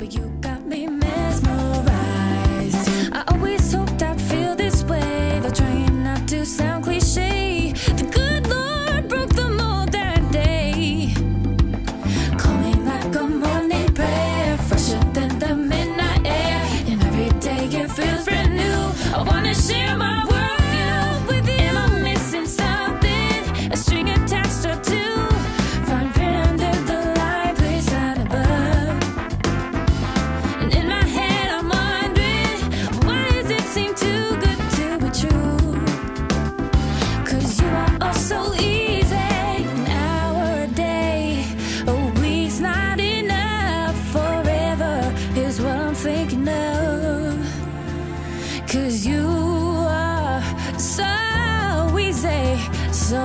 but you got me mesmerized. I always hoped I'd feel this way, though trying not to sound cliche. The good Lord broke the mold that day, calling like a morning prayer, fresher than the midnight air. And every day it feels brand new. I wanna share my world with you. Am I missing something? A string attached or two, fine print under the library sign above. And in my head I'm wondering, why does it seem too good to be true? 'Cause you are oh so easy. An hour a day, a week's not enough. Forever is what I'm thinking of. 'Cause you are so easy, so